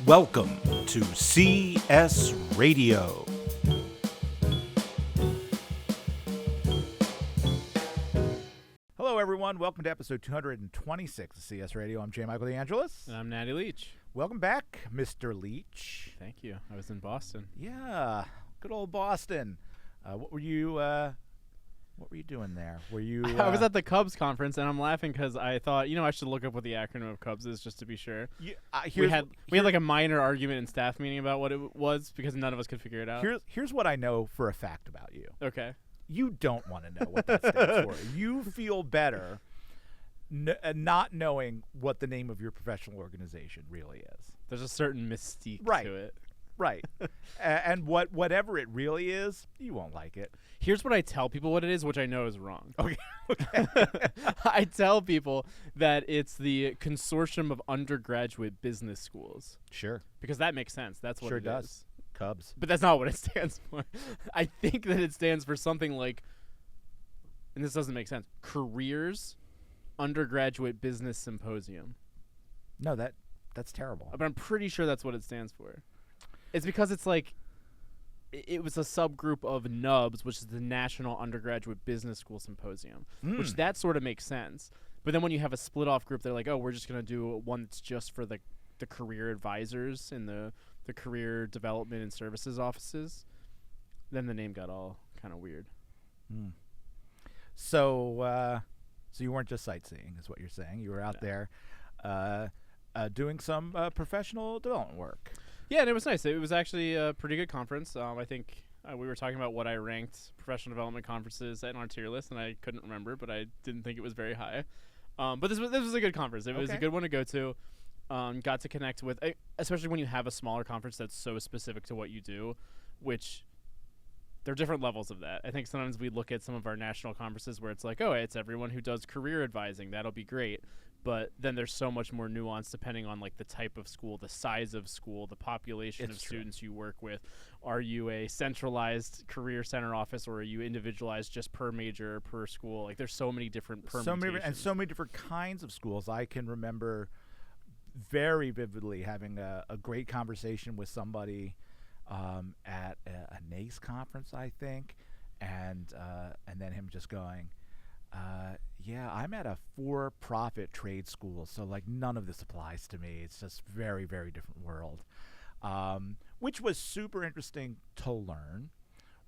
Welcome to CS Radio. Hello, everyone. Welcome to episode 226 of CS Radio. I'm J. Michael DeAngelis. And I'm Natty Leach. Welcome back, Mr. Leach. Thank you. I was in Boston. Yeah, good old Boston. What were you doing there? Were you? I was at the Cubs conference, and I'm laughing because I thought, I should look up what the acronym of Cubs is just to be sure. We had like a minor argument in staff meeting about what it was because none of us could figure it out. Here's what I know for a fact about you. Okay. You don't want to know what that stands for. You feel better not knowing what the name of your professional organization really is. There's a certain mystique to it. Right. And whatever it really is, you won't like it. Here's what I tell people what it is, which I know is wrong. Okay. I tell people that it's the Consortium of Undergraduate Business Schools. Sure. Because that makes sense. That's what it does. is. Cubs. But that's not what it stands for. I think that it stands for something like, and this doesn't make sense, Careers Undergraduate Business Symposium. No, that's terrible. But I'm pretty sure that's what it stands for. It's because it's like, it was a subgroup of NUBS, which is the National Undergraduate Business School Symposium, which that sort of makes sense. But then when you have a split-off group, they're like, oh, we're just going to do one that's just for the career advisors in the career development and services offices. Then the name got all kind of weird. So you weren't just sightseeing, is what you're saying. You were out there doing some professional development work. Yeah, and it was nice. It was actually a pretty good conference. I think we were talking about what I ranked professional development conferences in our tier list, and I couldn't remember, but I didn't think it was very high. But this was a good conference. It was a good one to go to. Got to connect with, especially when you have a smaller conference that's so specific to what you do, which there are different levels of that. I think sometimes we look at some of our national conferences where it's like, oh, it's everyone who does career advising. That'll be great. But then there's so much more nuance depending on like the type of school, the size of school, the population of students you work with. Are you a centralized career center office, or are you individualized just per major, per school? Like there's so many different permutations. So many different kinds of schools. I can remember very vividly having a great conversation with somebody at a NACE conference, I think, and then him just going, yeah, I'm at a for-profit trade school, so like none of this applies to me. It's just very, very different world, which was super interesting to learn,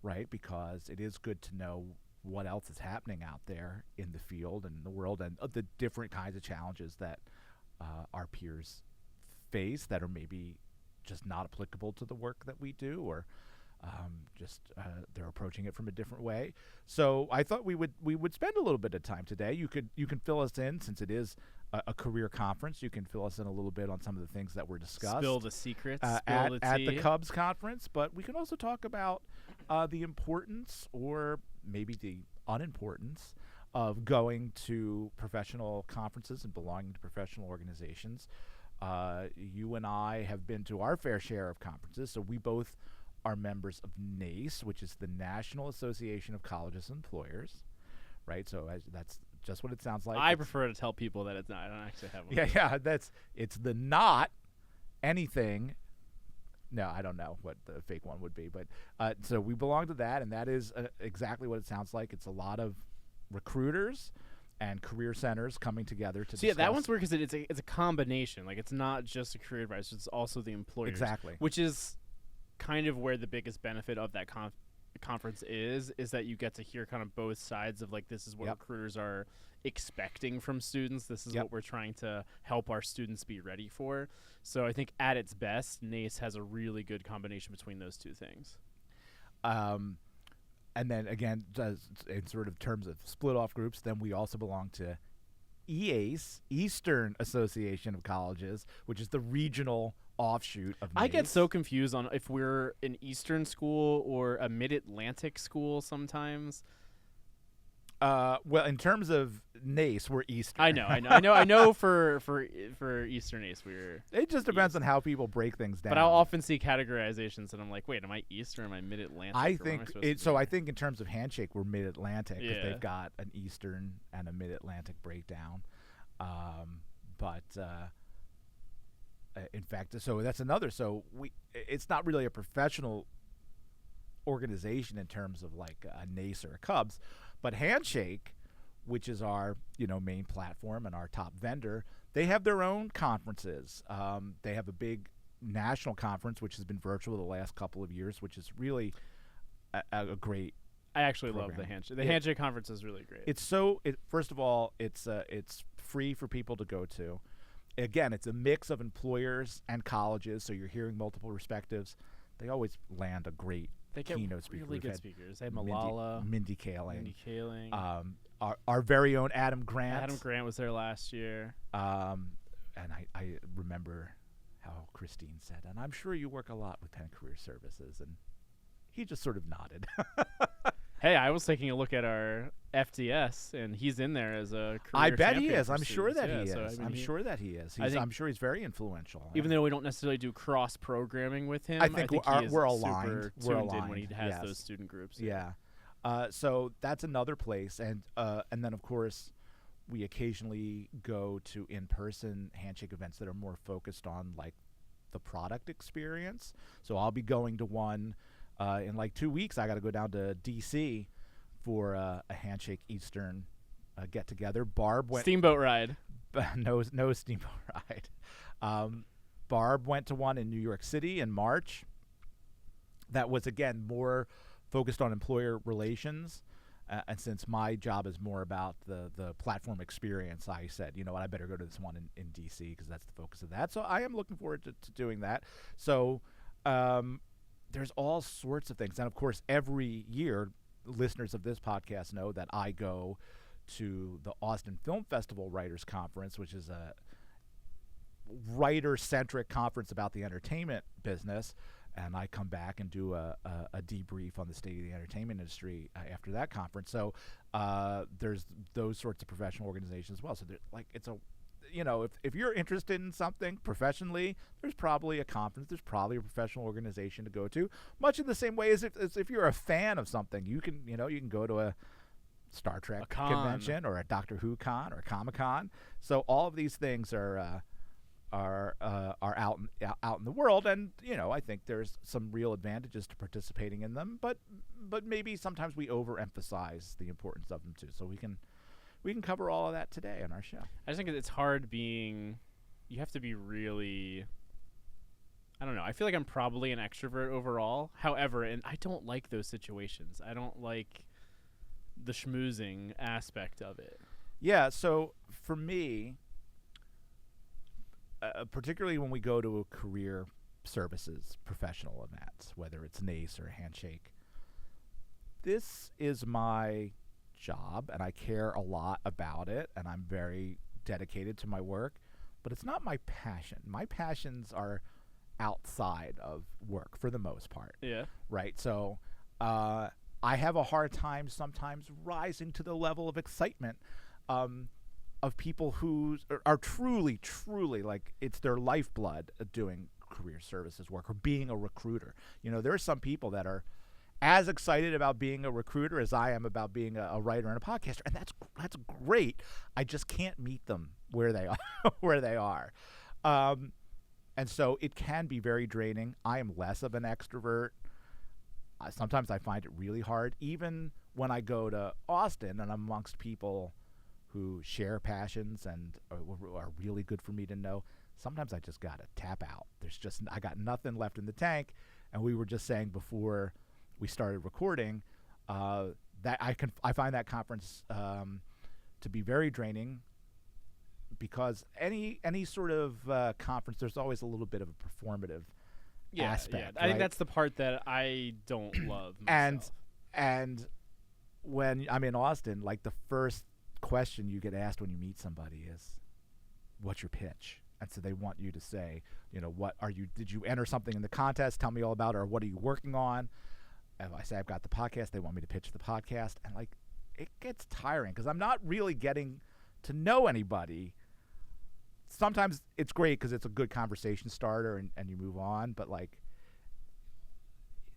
right? Because it is good to know what else is happening out there in the field and in the world, and the different kinds of challenges that our peers face that are maybe just not applicable to the work that we do, or they're approaching it from a different way. So I thought we would spend a little bit of time today. You can fill us in, since it is a career conference. You can fill us in a little bit on some of the things that were discussed. Spill the secrets. At the Cubs conference. But we can also talk about the importance, or maybe the unimportance, of going to professional conferences and belonging to professional organizations. You and I have been to our fair share of conferences, so we both are members of NACE, which is the National Association of Colleges and Employers, right? So that's just what it sounds like. I prefer to tell people that it's not. I don't actually have one. Yeah, it's the not anything. No, I don't know what the fake one would be, but so we belong to that, and that is exactly what it sounds like. It's a lot of recruiters and career centers coming together to discuss. That one's weird because it's a combination. Like, it's not just a career advisor; it's also the employers. Exactly. Which is kind of where the biggest benefit of that conference is that you get to hear kind of both sides of, like, this is what recruiters are expecting from students. This is what we're trying to help our students be ready for. So I think at its best, NACE has a really good combination between those two things. And then again, in sort of terms of split off groups, then we also belong to EACE, Eastern Association of Colleges, which is the regional offshoot of NACE. I get so confused on if we're an Eastern school or a Mid-Atlantic school sometimes. Well, in terms of NACE, we're Eastern. I know. For Eastern NACE, we're. It just depends on how people break things down. But I'll often see categorizations, and I'm like, wait, am I East or am I Mid-Atlantic? I think I think in terms of handshake, we're Mid-Atlantic because they've got an Eastern and a Mid-Atlantic breakdown. But In fact, so that's another. So it's not really a professional organization in terms of like a NACE or a Cubs, but Handshake, which is our main platform and our top vendor, they have their own conferences. They have a big national conference, which has been virtual the last couple of years, which is really a great. I actually program. love the Handshake. The Handshake conference is really great. It's first of all, it's free for people to go to. Again, it's a mix of employers and colleges, so you're hearing multiple perspectives. They always land a great keynote speaker. Really good speakers. They have Malala, Mindy Kaling. Our very own Adam Grant. Adam Grant was there last year. And I remember how Christine said, and I'm sure you work a lot with Penn Career Services, and he just sort of nodded. Hey, I was taking a look at our FDS, and he's in there as a career I bet he champion is. for I'm sure students. that he is. So, I mean, I'm sure that he is. I'm sure he's very influential. Even though we don't necessarily do cross programming with him, I think he is we're aligned. super We're tuned aligned. in when he has Yes. those student groups. Yeah. So that's another place, and then of course we occasionally go to in-person Handshake events that are more focused on like the product experience. So I'll be going to one in like 2 weeks. I got to go down to DC for a Handshake Eastern get together. Barb went Steamboat ride. no steamboat ride. Barb went to one in New York City in March. That was again more focused on employer relations. And since my job is more about the platform experience, I said, you know what, I better go to this one in DC because that's the focus of that. So I am looking forward to doing that. So there's all sorts of things. And, of course, every year, listeners of this podcast know that I go to the Austin Film Festival Writers Conference, which is a writer-centric conference about the entertainment business. And I come back and do a debrief on the state of the entertainment industry after that conference. So there's those sorts of professional organizations as well. So it's a, if you're interested in something professionally, there's probably a conference, there's probably a professional organization to go to. Much in the same way as if you're a fan of something, you can go to a Star Trek convention or a Doctor Who con or a Comic-Con. So all of these things are out in the world, and I think there's some real advantages to participating in them, but maybe sometimes we overemphasize the importance of them too. So we can cover all of that today on our show. I just think it's hard you have to be really, I don't know. I feel like I'm probably an extrovert overall. However, and I don't like those situations. I don't like the schmoozing aspect of it. Yeah. So for me, particularly when we go to a career services professional event, whether it's NACE or Handshake, this is my job, and I care a lot about it, and I'm very dedicated to my work, but it's not my passion. My passions are outside of work for the most part. Yeah. Right? So I have a hard time sometimes rising to the level of excitement of people who are truly, truly, like, it's their lifeblood doing career services work or being a recruiter. There are some people that are as excited about being a recruiter as I am about being a writer and a podcaster, and that's great. I just can't meet them where they are. And so it can be very draining. I am less of an extrovert. Sometimes I find it really hard, even when I go to Austin and I'm amongst people who share passions and are really good for me to know. Sometimes I just got to tap out. I got nothing left in the tank. And we were just saying before we started recording that I find that conference to be very draining, because any sort of conference, there's always a little bit of a performative aspect. Yeah. I think that's the part that I don't love myself. And when I'm in Austin, like, the first question you get asked when you meet somebody is, what's your pitch? And so they want you to say, did you enter something in the contest? Tell me all about it. Or what are you working on? If I say I've got the podcast, they want me to pitch the podcast. And, like, it gets tiring because I'm not really getting to know anybody. Sometimes it's great because it's a good conversation starter and you move on. But, like,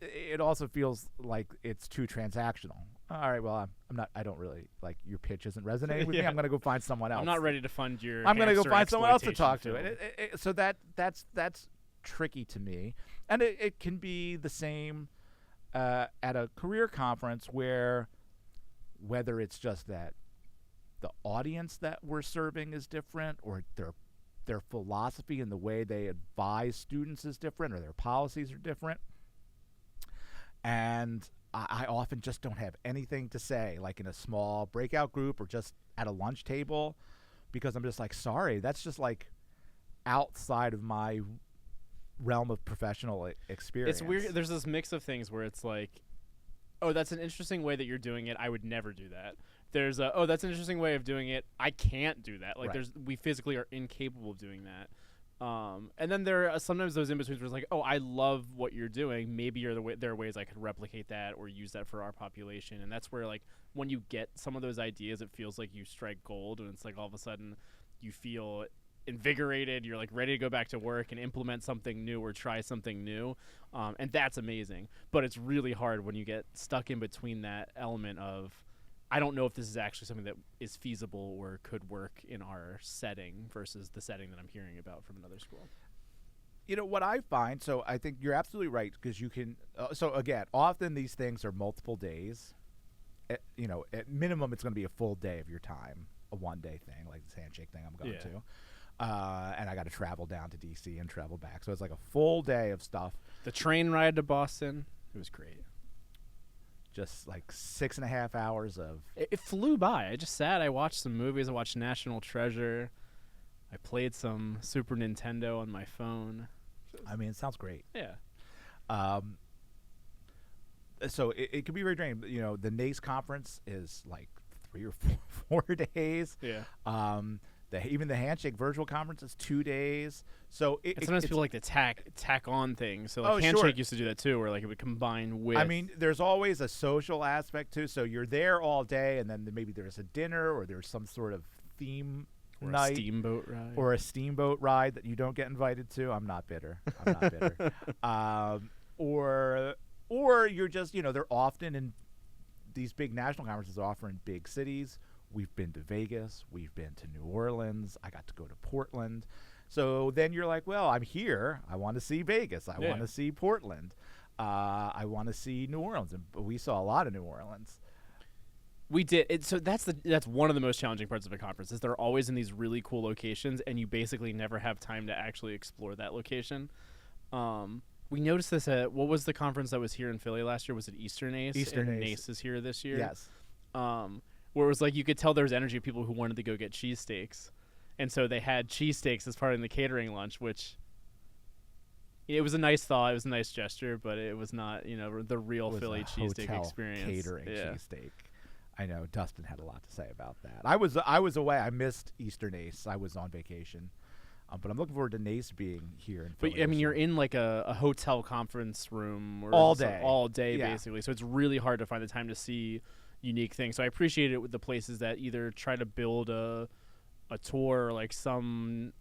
it also feels like it's too transactional. all right, well, I'm not. I don't really like your pitch isn't resonating with me. Yeah. I'm gonna go find someone else. I'm not ready to fund your. I'm gonna go hamster find someone else to exploitation talk to. film. So that's tricky to me, and it can be the same at a career conference where whether it's just that the audience that we're serving is different, or their philosophy and the way they advise students is different, or their policies are different, and I often just don't have anything to say, like in a small breakout group or just at a lunch table, because I'm just like, sorry, that's just like outside of my realm of professional experience. It's weird. There's this mix of things where it's like, oh, that's an interesting way that you're doing it. I would never do that. There's a, oh, that's an interesting way of doing it. I can't do that. Like, Right. we physically are incapable of doing that. And then there are sometimes those in-betweens where it's like, oh, I love what you're doing. Maybe there are ways I could replicate that or use that for our population. And that's where, like, when you get some of those ideas, it feels like you strike gold. And it's like all of a sudden you feel invigorated. You're, like, ready to go back to work and implement something new or try something new. And that's amazing. But it's really hard when you get stuck in between that element of, I don't know if this is actually something that is feasible or could work in our setting versus the setting that I'm hearing about from another school. You know what I find, so I think you're absolutely right, because you can so again, often these things are multiple days. At minimum it's going to be a full day of your time, a one-day thing like this handshake thing I'm going to, and I got to travel down to DC and travel back, so it's like a full day of stuff. The train ride to Boston, it was great. Just like 6.5 hours of It flew by. I just sat. I watched some movies. I watched National Treasure. I played some Super Nintendo on my phone. I mean, it sounds great. Yeah. So it can be very draining. You know, the NACE conference is like 3 or 4 days. Yeah. Even the handshake virtual conference is 2 days. So And sometimes people like to tack on things. So like Oh, handshake sure. used to do that too, where like it would combine with. I mean, there's always a social aspect too. So you're there all day, and then maybe there's a dinner, or there's some sort of theme or night, a steamboat ride. or a steamboat ride that you don't get invited to. I'm not bitter. I'm not bitter. Or you're just, they're often in these big national conferences, are often in big cities. We've been to Vegas. We've been to New Orleans. I got to go to Portland. So then you're like, well, I'm here. I want to see Vegas. I want to see Portland. I want to see New Orleans. And we saw a lot of New Orleans. We did. So that's one of the most challenging parts of a conference is they're always in these really cool locations, and you basically never have time to actually explore that location. We noticed this at, what was the conference that was here in Philly last year? Was it Eastern Ace? Eastern and Ace. NACE is here this year. Yes. Where it was like you could tell there was energy of people who wanted to go get cheesesteaks. And so they had cheesesteaks as part of the catering lunch, which it was a nice thought. It was a nice gesture, but it was not, the real Philly cheesesteak experience. Catering cheesesteak. I know Dustin had a lot to say about that. I was away. I missed Eastern Ace. I was on vacation. But I'm looking forward to NACE being here in Philly. But I mean, you're in like a hotel conference room or all day, basically. So it's really hard to find the time to see unique things. So I appreciate it with the places that either try to build a tour or like some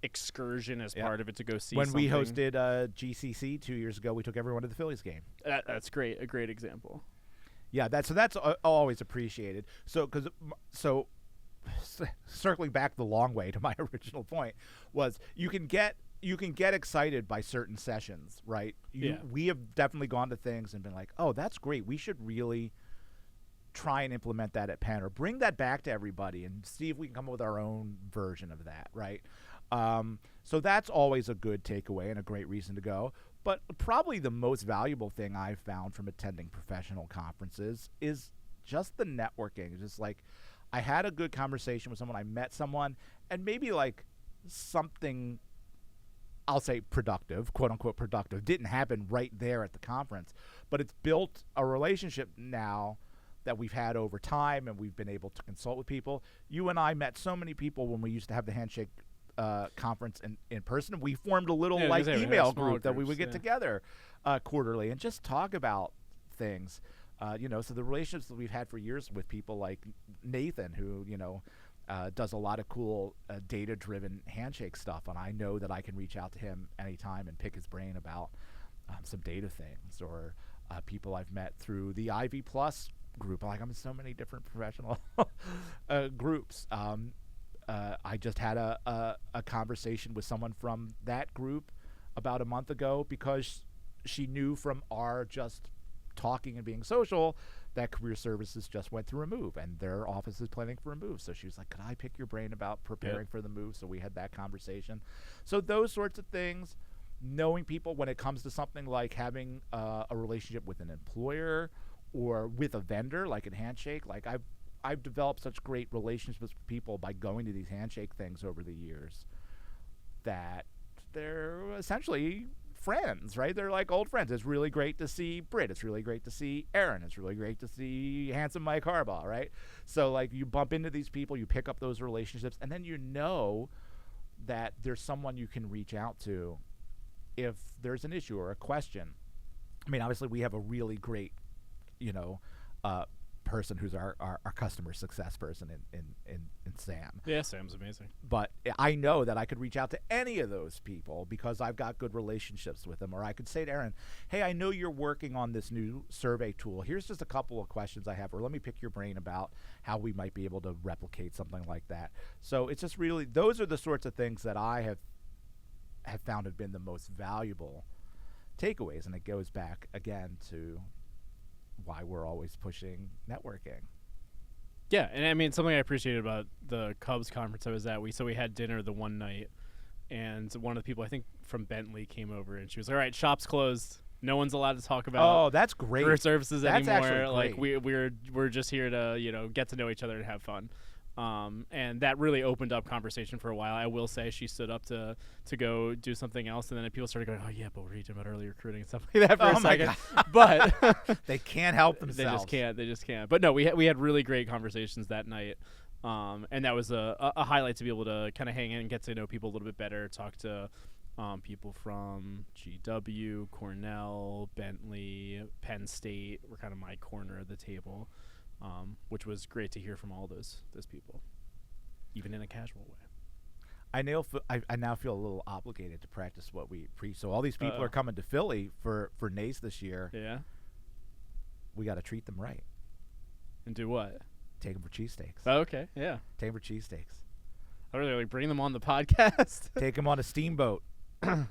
excursion as part of it to go see when something. we hosted GCC 2 years ago, we took everyone to the Phillies game. That's great. A great example. Yeah, that's always appreciated. So circling back the long way to my original point was you can get excited by certain sessions, right? We have definitely gone to things and been like, oh, that's great. We should really try and implement that at Penn, or bring that back to everybody and see if we can come up with our own version of that, right? So that's always a good takeaway and a great reason to go. But probably the most valuable thing I've found from attending professional conferences is just the networking. Just like I had a good conversation with someone, I met someone, and maybe like something, I'll say productive, quote unquote productive, didn't happen right there at the conference, but it's built a relationship now that we've had over time, and we've been able to consult with people. You and I met so many people when we used to have the handshake conference in person. We formed a little email group that we would get together quarterly and just talk about things. So the relationships that we've had for years with people like Nathan, who does a lot of cool data-driven handshake stuff, and I know that I can reach out to him anytime and pick his brain about some data things, or people I've met through the Ivy Plus group. Like, I'm in so many different professional groups. I just had a conversation with someone from that group about a month ago because she knew from our just talking and being social that career services just went through a move and their office is planning for a move. So she was like, could I pick your brain about preparing for the move? So we had that conversation. So those sorts of things, knowing people when it comes to something like having a relationship with an employer or with a vendor, like a handshake. Like I've developed such great relationships with people by going to these handshake things over the years that they're essentially friends, right? They're like old friends. It's really great to see Britt. It's really great to see Aaron. It's really great to see handsome Mike Harbaugh, right? So like you bump into these people, you pick up those relationships, and then you know that there's someone you can reach out to if there's an issue or a question. I mean, obviously we have a really great, person who's our customer success person in Sam. Yeah, Sam's amazing. But I know that I could reach out to any of those people because I've got good relationships with them. Or I could say to Aaron, hey, I know you're working on this new survey tool. Here's just a couple of questions I have, or let me pick your brain about how we might be able to replicate something like that. So it's just really, those are the sorts of things that I have found have been the most valuable takeaways. And it goes back again to why we're always pushing networking. Yeah, and I mean, something I appreciated about the Cubs conference I was at, we had dinner the one night, and one of the people, I think from Bentley, came over, and she was like, all right, shop's closed. No one's allowed to talk about that's great. career services That's anymore. Like, we're just here to, get to know each other and have fun. And that really opened up conversation for a while. I will say she stood up to go do something else, and then people started going, oh, yeah, but we're talking about early recruiting and stuff like that for a second. But they can't help themselves. They just can't. But no, we had really great conversations that night. And that was a highlight to be able to kind of hang in and get to know people a little bit better, talk to people from GW, Cornell, Bentley, Penn State were kind of my corner of the table. Which was great to hear from all those people, even in a casual way. I now feel a little obligated to practice what we preach. So all these people are coming to Philly for NACE this year. Yeah. We got to treat them right. And do what? Take them for cheesesteaks. Oh, okay, yeah. Take them for cheesesteaks. I really like bring them on the podcast. Take them on a steamboat. That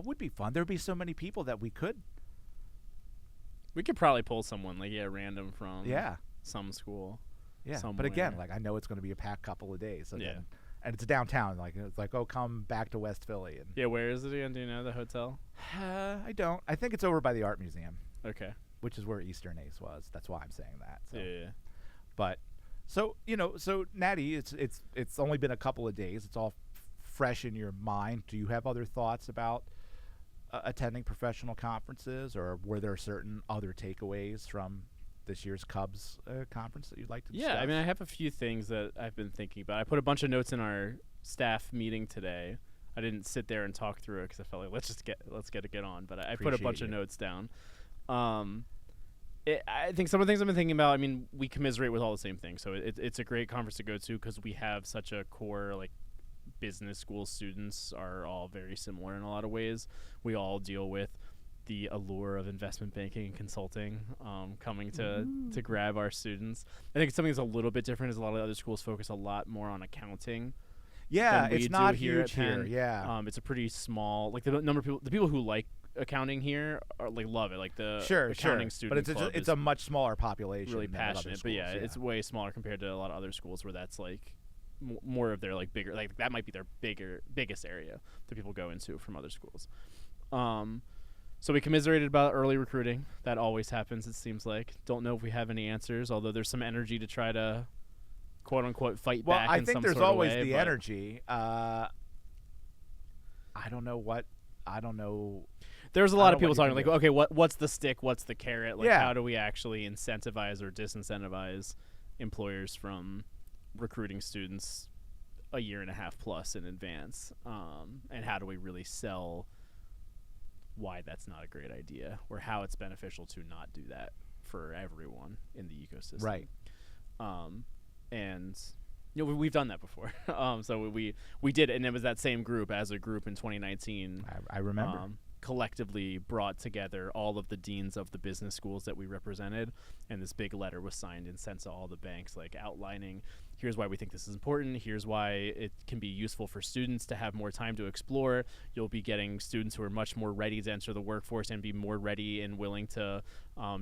would be fun. There'd be so many people that we could. We could probably pull someone random from some school. Yeah, somewhere. But again, I know it's going to be a packed couple of days. So and it's downtown. It's like, oh, come back to West Philly. And yeah, where is it again? Do you know the hotel? I don't. I think it's over by the Art Museum. Okay. Which is where Eastern Ace was. That's why I'm saying that. So. Yeah. But so Natty, it's only been a couple of days. It's all fresh in your mind. Do you have other thoughts about attending professional conferences, or were there certain other takeaways from this year's Cubs conference that you'd like to discuss? Yeah, I mean, I have a few things that I've been thinking about. I put a bunch of notes in our staff meeting today. I didn't sit there and talk through it because I felt like let's get it on. But I put a bunch of notes down. I think some of the things I've been thinking about. I mean, we commiserate with all the same things, so it's a great conference to go to because we have such a core business school students are all very similar in a lot of ways. We all deal with the allure of investment banking and consulting coming to grab our students. I think something that's a little bit different is a lot of the other schools focus a lot more on accounting. Yeah, it's not huge here. Yeah, it's a pretty small. The number of people who like accounting here are love it. The accounting student club it's a much smaller population. Really than passionate, schools, but it's way smaller compared to a lot of other schools where that's more of their bigger, that might be their biggest area that people go into from other schools. So we commiserated about early recruiting. That always happens, it seems like. Don't know if we have any answers, although there's some energy to try to quote unquote fight back. I in think some there's sort of always way, the energy. I don't know. There's a lot of people talking okay, what's the stick, what's the carrot? How do we actually incentivize or disincentivize employers from recruiting students a year and a half plus in advance, and how do we really sell why that's not a great idea or how it's beneficial to not do that for everyone in the ecosystem, right? And we've done that before. So we did it, and it was that same group as a group in 2019. I remember collectively brought together all of the deans of the business schools that we represented, and this big letter was signed and sent to all the banks, like outlining, here's why we think this is important, here's why it can be useful for students to have more time to explore. You'll be getting students who are much more ready to enter the workforce and be more ready and willing to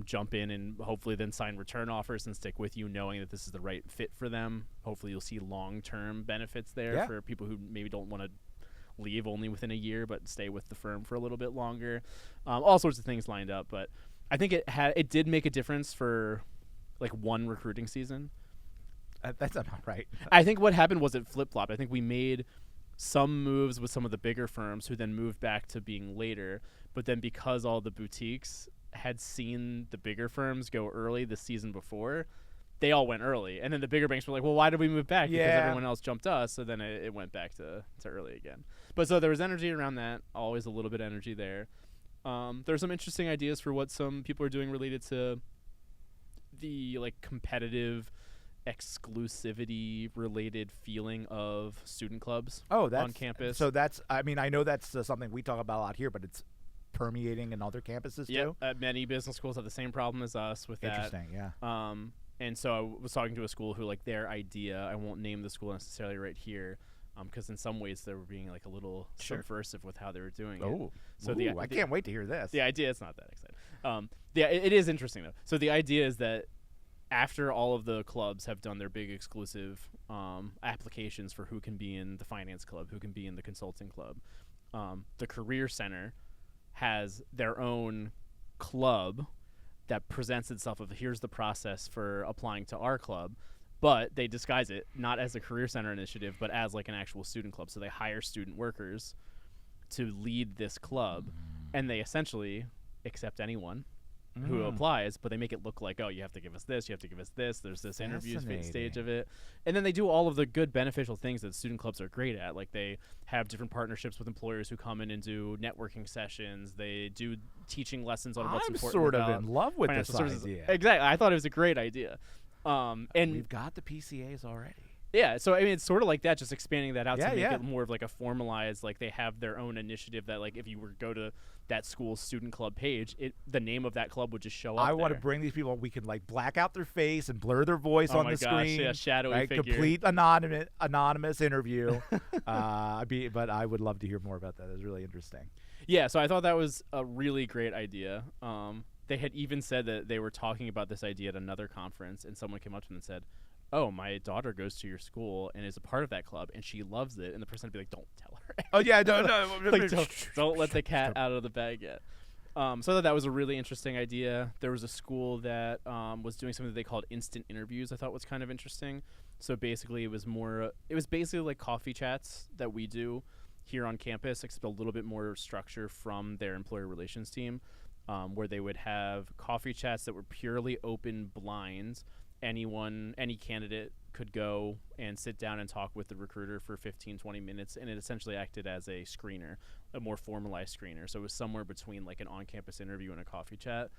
jump in and hopefully then sign return offers and stick with you, knowing that this is the right fit for them. Hopefully you'll see long-term benefits there for people who maybe don't want to leave only within a year but stay with the firm for a little bit longer. All sorts of things lined up, but I think it did make a difference for like one recruiting season. That's not right. I think what happened was it flip-flopped. I think we made some moves with some of the bigger firms who then moved back to being later, but then because all the boutiques had seen the bigger firms go early the season before, they all went early. And then the bigger banks were like, well, why did we move back? Because everyone else jumped us. So then it went back to early again. But so there was energy around that, always a little bit of energy there. There's some interesting ideas for what some people are doing related to the like competitive exclusivity related feeling of student clubs on campus. So that's, I mean, I know that's something we talk about a lot here, but it's permeating in other campuses too. Many business schools have the same problem as us with that. Interesting, yeah. And so I was talking to a school who, like, their idea, I won't name the school necessarily right here, because in some ways they were being like a little subversive with how they were doing it. So I can't wait to hear this. The idea, it's not that exciting. It is interesting though. So the idea is that after all of the clubs have done their big exclusive applications for who can be in the finance club, who can be in the consulting club, the career center has their own club that presents itself of here's the process for applying to our club, but they disguise it not as a career center initiative, but as like an actual student club. So they hire student workers to lead this club, and they essentially accept anyone who applies, but they make it look like, oh, you have to give us this, you have to give us this, there's this interview stage of it. And then they do all of the good beneficial things that student clubs are great at. Like they have different partnerships with employers who come in and do networking sessions. They do teaching lessons on what's important. I'm sort of in love with this idea. Exactly. I thought it was a great idea. And we've got the PCAs already. Yeah, so I mean, it's sort of like that, just expanding that out to make it more of like a formalized, like they have their own initiative that, like, if you were to go to that school's student club page, the name of that club would just show up. I want to bring these people. We can like black out their face and blur their voice on the screen. Yeah, shadowy figure. Complete anonymous interview. But I would love to hear more about that. It's really interesting. Yeah, so I thought that was a really great idea. They had even said that they were talking about this idea at another conference, and someone came up to them and said, oh, my daughter goes to your school and is a part of that club, and she loves it. And the person would be like, don't tell her. Oh, yeah, no. Like, don't let the cat out of the bag yet. So I thought that was a really interesting idea. There was a school that was doing something that they called instant interviews. I thought was kind of interesting. So basically it was basically like coffee chats that we do here on campus, except a little bit more structure from their employer relations team, where they would have coffee chats that were purely open blind. Any candidate could go and sit down and talk with the recruiter for 15, 20 minutes, and it essentially acted as a screener, a more formalized screener. So it was somewhere between like an on-campus interview and a coffee chat,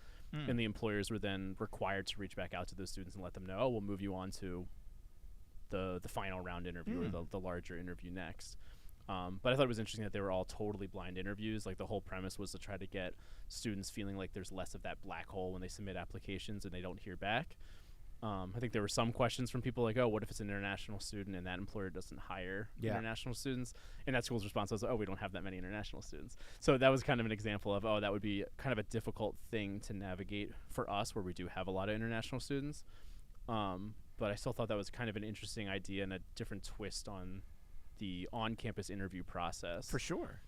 and the employers were then required to reach back out to those students and let them know, oh, we'll move you on to the final round interview or the larger interview next. But I thought it was interesting that they were all totally blind interviews. Like the whole premise was to try to get students feeling like there's less of that black hole when they submit applications and they don't hear back. I think there were some questions from people like, oh, what if it's an international student and that employer doesn't hire international students? And that school's response was, oh, we don't have that many international students. So that was kind of an example of, oh, that would be kind of a difficult thing to navigate for us where we do have a lot of international students. But I still thought that was kind of an interesting idea and a different twist on the on-campus interview process. For sure.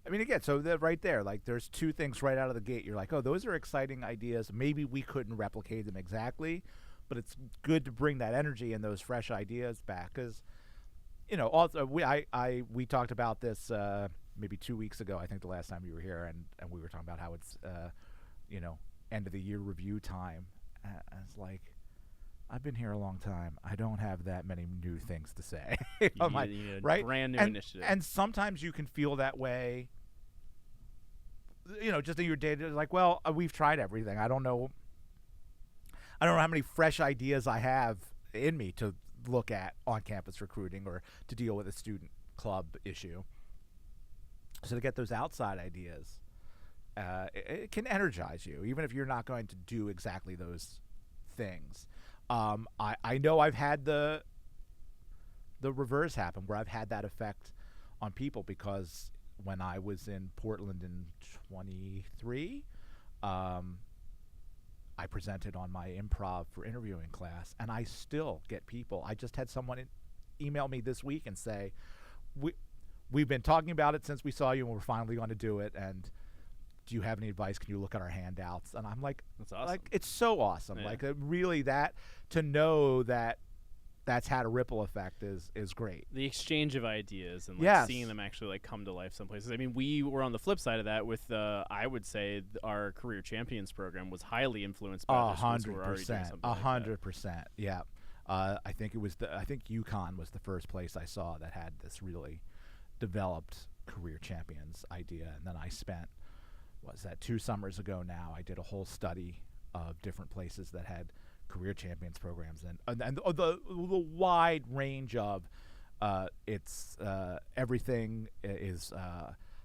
I mean, again, so right there, like there's two things right out of the gate. You're like, oh, those are exciting ideas. Maybe we couldn't replicate them exactly, but it's good to bring that energy and those fresh ideas back because, you know, also we talked about this maybe 2 weeks ago. I think the last time you were here, and we were talking about how it's you know, end of the year review time. It's like, I've been here a long time. I don't have that many new things to say. You need a right? brand new initiative. And sometimes you can feel that way. You know, just in your day, like, well, we've tried everything. I don't know how many fresh ideas I have in me to look at on-campus recruiting or to deal with a student club issue. So to get those outside ideas, it can energize you, even if you're not going to do exactly those things. I know I've had the reverse happen, where I've had that effect on people, because when I was in Portland in 23, I presented on my improv for interviewing class, and I still get people. I just had someone email me this week and say, we've been talking about it since we saw you, and we're finally going to do it, and do you have any advice? Can you look at our handouts? And I'm like, That's awesome. Like, it's so awesome. Yeah. Like, really, that to know that that's had a ripple effect is great. The exchange of ideas and like Yes. seeing them actually like come to life some places. I mean, we were on the flip side of that with I would say our Career Champions program was highly influenced by other schools who were already doing 100%, something like that. 100%. Yeah. I think UConn was the first place I saw that had this really developed Career Champions idea. And then I spent, 2 summers ago now, I did a whole study of different places that had Career Champions programs, and the wide range of everything is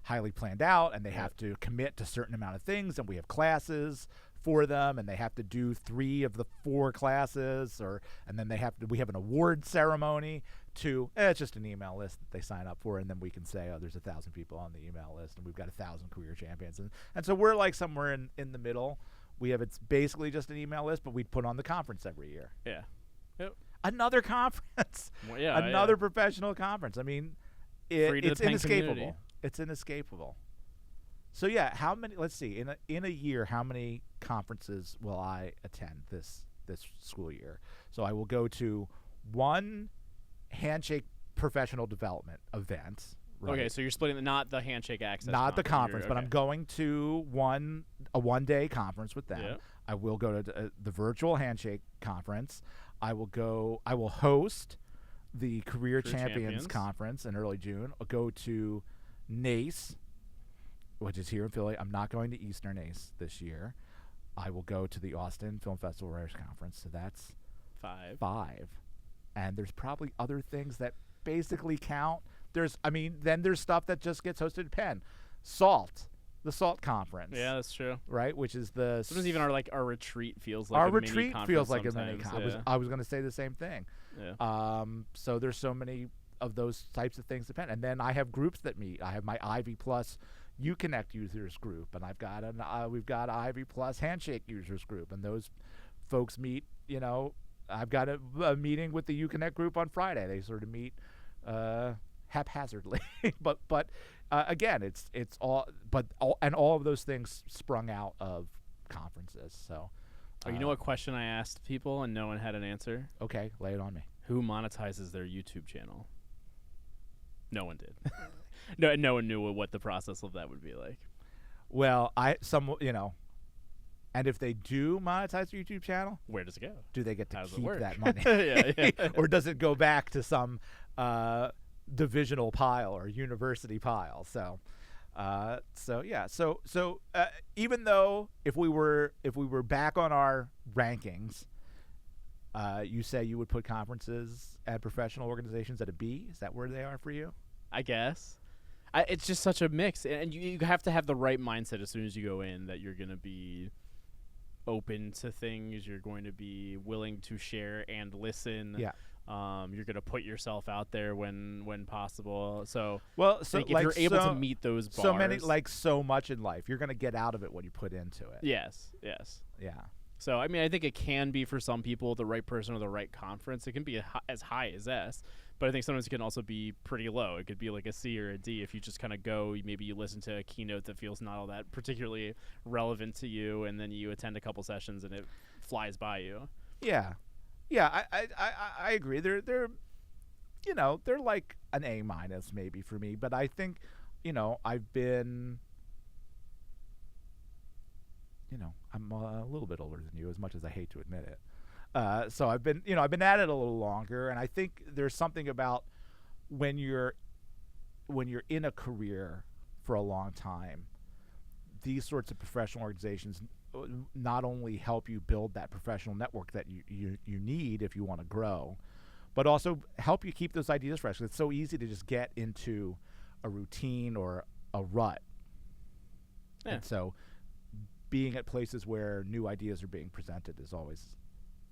highly planned out, and they have to commit to a certain amount of things, and we have classes for them, and they have to do 3 of the 4 classes, and then we have an award ceremony. It's just an email list that they sign up for, and then we can say, oh, there's 1,000 people on the email list, and we've got 1,000 Career Champions, and so we're like somewhere in the middle. It's basically just an email list, but we'd put on the conference every year. Yeah. Yep. Another conference. Well, yeah. Another professional conference. I mean, Free to it's the Penn inescapable. community. It's inescapable. So yeah, how many? Let's see. In a year, how many conferences will I attend this school year? So I will go to 1 handshake professional development event. Right? Okay, so you're splitting not the handshake access. Not the conference, but okay. I'm going to a 1-day conference with them. Yeah. I will go to the virtual handshake conference. I will host the Career Champions conference in early June. I'll go to NACE, which is here in Philly. I'm not going to Eastern NACE this year. I will go to the Austin Film Festival Writers Conference. So that's 5. And there's probably other things that basically count. Then there's stuff that just gets hosted at Penn. The SALT conference. Yeah, that's true. Right, which is sometimes even our retreat feels like our a retreat mini feels like conference a mini sometimes, conference. yeah. I was going to say the same thing. Yeah. So there's so many of those types of things at Penn, and then I have groups that meet. I have my Ivy Plus UConnect users group, and we've got an Ivy Plus Handshake users group, and those folks meet. I've got a meeting with the UConnect group on Friday. They sort of meet haphazardly, but again, it's all of those things sprung out of conferences. So, You know what question I asked people and no one had an answer? Okay, lay it on me. Who monetizes their YouTube channel? No one did. No one knew what the process of that would be like. Well, and if they do monetize your YouTube channel, where does it go? Do they get to How does it keep work? that money? Yeah. Or does it go back to some divisional pile or university pile? So even though if we were back on our rankings, you say you would put conferences and professional organizations at a B. Is that where they are for you? I guess. It's just such a mix, and you have to have the right mindset as soon as you go in that you're going to be open to things. You're going to be willing to share and listen. Yeah. You're going to put yourself out there when possible. So if you're able to meet those bars, so much in life, you're going to get out of it what you put into it. Yes. Yeah. So I think it can be for some people the right person or the right conference. It can be as high as S, but I think sometimes it can also be pretty low. It could be like a C or a D if you just kind of go. Maybe you listen to a keynote that feels not all that particularly relevant to you, and then you attend a couple sessions and it flies by you. Yeah. I agree. They're like an A- maybe for me, but I think I've been. I'm a little bit older than you, as much as I hate to admit it. So I've been at it a little longer, and I think there's something about when you're in a career for a long time, these sorts of professional organizations not only help you build that professional network that you need if you want to grow, but also help you keep those ideas fresh. It's so easy to just get into a routine or a rut. Yeah. And so being at places where new ideas are being presented is always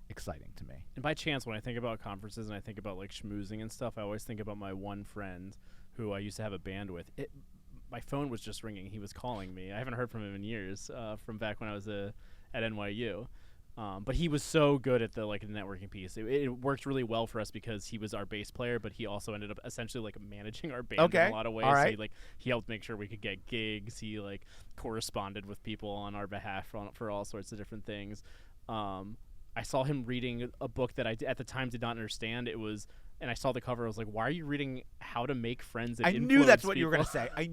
exciting to me. And by chance, when I think about conferences and I think about like schmoozing and stuff, I always think about my one friend who I used to have a band with. My phone was just ringing. He was calling me. I haven't heard from him in years, from back when I was at NYU. But he was so good at the networking piece. It worked really well for us because he was our bass player, but he also ended up essentially managing our band in a lot of ways. All right. So he helped make sure we could get gigs. He corresponded with people on our behalf for all sorts of different things. I saw him reading a book that I at the time did not understand. And I saw the cover. I was like, "Why are you reading How to Make Friends and I Influence knew that's what people?" you were going to say. I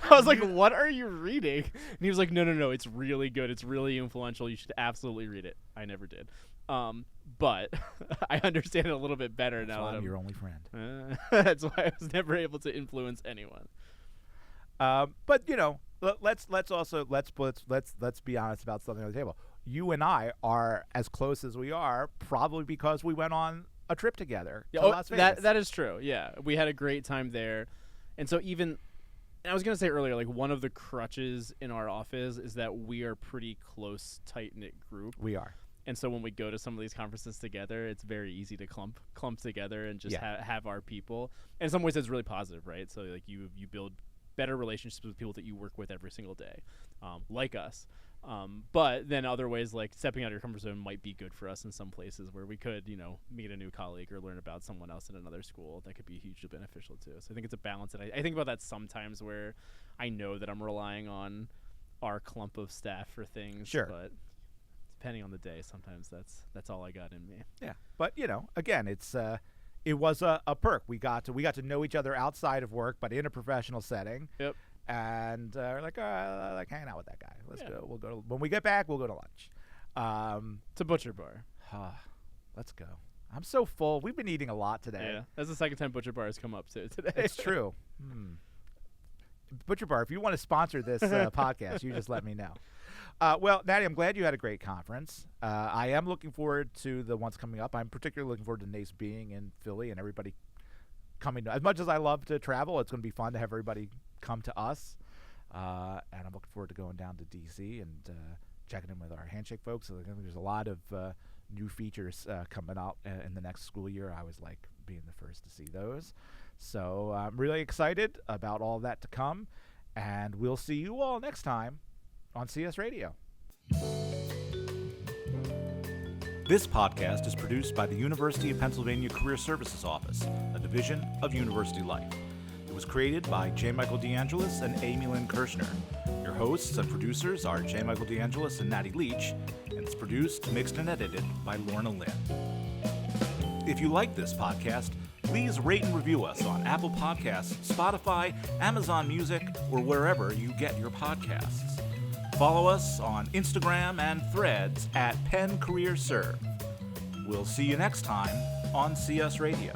was like, "What are you reading?" And he was like, "No, it's really good. It's really influential. You should absolutely read it." I never did, but I understand it a little bit better that's now. Why that I'm your only friend. That's why I was never able to influence anyone. But let's be honest about something on the table. You and I are as close as we are, probably because we went on a trip together to Las Vegas. That is true. Yeah, we had a great time there, and so and I was gonna say earlier, one of the crutches in our office is that we are pretty close, tight knit group. We are, and so when we go to some of these conferences together, it's very easy to clump together and just have our people. And in some ways, that's really positive, right? So you build better relationships with people that you work with every single day, like us. But then other ways, like stepping out of your comfort zone, might be good for us in some places where we could, meet a new colleague or learn about someone else in another school. That could be hugely beneficial too. So I think it's a balance. And I think about that sometimes where I know that I'm relying on our clump of staff for things. Sure. But depending on the day, sometimes that's all I got in me. Yeah. But again, it was a perk. We got to know each other outside of work, but in a professional setting. Yep. And we're like, I like hanging out with that guy. Let's go. We'll go. When we get back, we'll go to lunch. It's a Butcher Bar. Let's go. I'm so full. We've been eating a lot today. Yeah, that's the second time Butcher Bar has come up today. It's true. Butcher Bar, if you want to sponsor this podcast, you just let me know. Well, Natty, I'm glad you had a great conference. I am looking forward to the ones coming up. I'm particularly looking forward to NACE being in Philly and everybody coming. As much as I love to travel, it's going to be fun to have everybody come to us. And I'm looking forward to going down to D.C. and checking in with our Handshake folks. So there's a lot of new features coming up in the next school year. I always like being the first to see those. So I'm really excited about all that to come. And we'll see you all next time on CS Radio. This podcast is produced by the University of Pennsylvania Career Services Office, a division of University Life. It was created by J. Michael DeAngelis and Amy Lynn Kirshner. Your hosts and producers are J. Michael DeAngelis and Natty Leach, and it's produced, mixed, and edited by Lorna Lynn. If you like this podcast, please rate and review us on Apple Podcasts, Spotify, Amazon Music, or wherever you get your podcasts. Follow us on Instagram and Threads at Penn Career Serve. We'll see you next time on CS Radio.